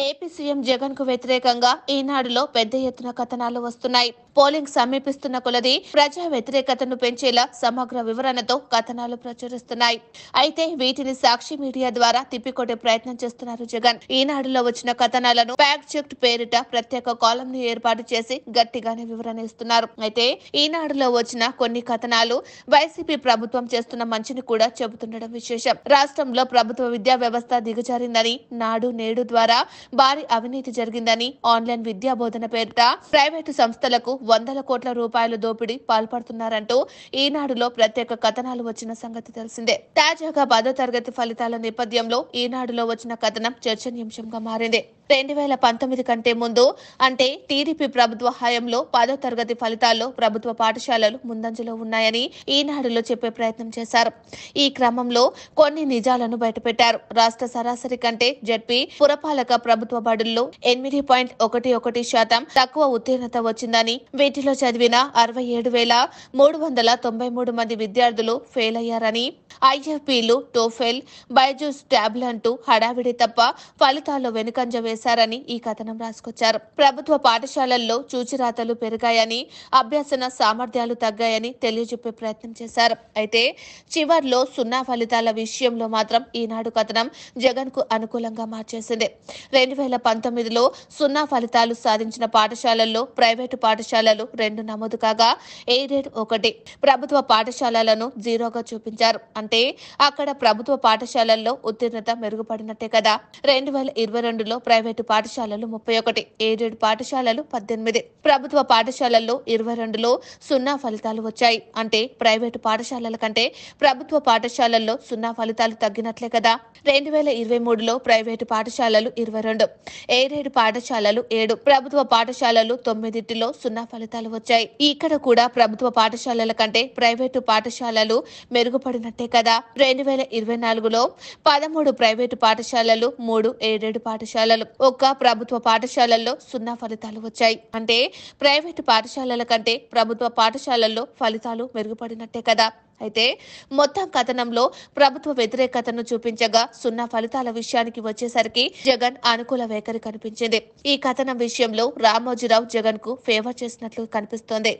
AP CM Jagan కు వ్యతిరేకంగా ఈనాడులో పెద్ద ఎత్తున కథనాలు వస్తున్నాయి. పోలింగ్ సమీపిస్తున్న కొలది ప్రజా వ్యతిరేకతను పెంచేలా సమగ్ర వివరణతో కథనాలు ప్రచురిస్తున్నాయి. అయితే వీటిని సాక్షి మీడియా ద్వారా తిప్పికొట్టే ప్రయత్నం చేస్తున్నారు జగన్. ఈనాడులో వచ్చిన కథనాలను ఫ్యాక్ట్ చెక్ పేరిట ప్రత్యేక కాలం ను ఏర్పాటు చేసి గట్టిగానే వివరణ ఇస్తున్నారు. అయితే ఈనాడులో వచ్చిన కొన్ని కథనాలు వైసీపీ ప్రభుత్వం చేస్తున్న మంచిని కూడా చెబుతుండడం విశేషం. రాష్ట్రంలో ప్రభుత్వ విద్యా వ్యవస్థ దిగజారిందని, నాడు నేడు ద్వారా భారీ అవినీతి జరిగిందని, ఆన్లైన్ విద్యా బోధన పేరిట ప్రైవేటు సంస్థలకు వందల కోట్ల రూపాయల దోపిడీ పాల్పడుతున్నారంటూ ఈనాడులో ప్రత్యేక కథనాలు వచ్చిన సంగతి తెలిసిందే. తాజాగా 10వ తరగతి ఫలితాల నేపథ్యంలో ఈనాడులో వచ్చిన కథనం చర్చనీయాంశంగా మారింది. 2019 కంటే ముందు అంటే టీడీపీ ప్రభుత్వ హయాంలో 10వ తరగతి ఫలితాల్లో ప్రభుత్వ పాఠశాలలు ముందంజలో ఉన్నాయని ఈనాడులో చెప్పే ప్రయత్నం చేశారు. ఈ క్రమంలో కొన్ని నిజాలను బయటపెట్టారు. రాష్ట్ర సరాసరి కంటే జడ్పీ పురపాలక ప్రభుత్వ బడుల్లో 8.11% తక్కువ ఉత్తీర్ణత వచ్చిందని, వీటిలో చదివిన 67,393 మంది విద్యార్థులు ఫెయిల్ అయ్యారని, ఐఎఫ్పీలు, టోఫెల్, బైజూస్ ట్యాబ్లంటూ హడావిడి తప్ప ఫలితాల్లో వెనుకంజ వేశారని ఈ కథనం రాసుకొచ్చారు. ప్రభుత్వ పాఠశాలల్లో చూచిరాతలు పెరిగాయని, అభ్యసన సామర్థ్యాలు తగ్గాయని తెలియజెప్పే ప్రయత్నం చేశారు. అయితే చివర్లో సున్నా ఫలితాల విషయంలో మాత్రం ఈనాడు కథనం జగన్ కు అనుకూలంగా మార్చేసింది. 2019లో సున్నా ఫలితాలు సాధించిన పాఠశాలల్లో ప్రైవేటు పాఠశాలలు 2 నమోదు కాగా ఎయిడెడ్ 1, ప్రభుత్వ పాఠశాలలను 0గా చూపించారు. అంటే అక్కడ ప్రభుత్వ పాఠశాలల్లో ఉత్తీర్ణత మెరుగుపడినట్టే కదా. 2022లో ప్రైవేటు పాఠశాలలు 31, ఎయిడెడ్ పాఠశాలలు 18, ప్రభుత్వ పాఠశాలల్లో 22లో సున్నా ఫలితాలు వచ్చాయి. అంటే ప్రైవేటు పాఠశాలల కంటే ప్రభుత్వ పాఠశాలల్లో సున్నా ఫలితాలు తగ్గినట్లే కదా. 2023లో ప్రైవేటు పాఠశాలలు 22, ఎయిడెడ్ పాఠశాలలు 7, ప్రభుత్వ పాఠశాలలు 9లో సున్నా ఫలితాలు వచ్చాయి. ఇక్కడ కూడా ప్రభుత్వ పాఠశాలల కంటే ప్రైవేటు పాఠశాలలు మెరుగుపడినట్టే కదా. 2024లో 13 ప్రైవేటు పాఠశాలలు, 3 ఎయిడెడ్ పాఠశాలలు, 1 ప్రభుత్వ పాఠశాలల్లో సున్నా ఫలితాలు వచ్చాయి. అంటే ప్రైవేటు పాఠశాలల కంటే ప్రభుత్వ పాఠశాలల్లో ఫలితాలు మెరుగుపడినట్టే కదా. అయితే మొత్తం కథనంలో ప్రభుత్వ వ్యతిరేకతను చూపించగా సున్నా ఫలితాల విషయానికి వచ్చేసరికి జగన్ అనుకూల వైఖరి కనిపించింది. ఈ కథనం విషయంలో రామోజీరావు జగన్ కు ఫేవర్ చేసినట్లు కనిపిస్తోంది.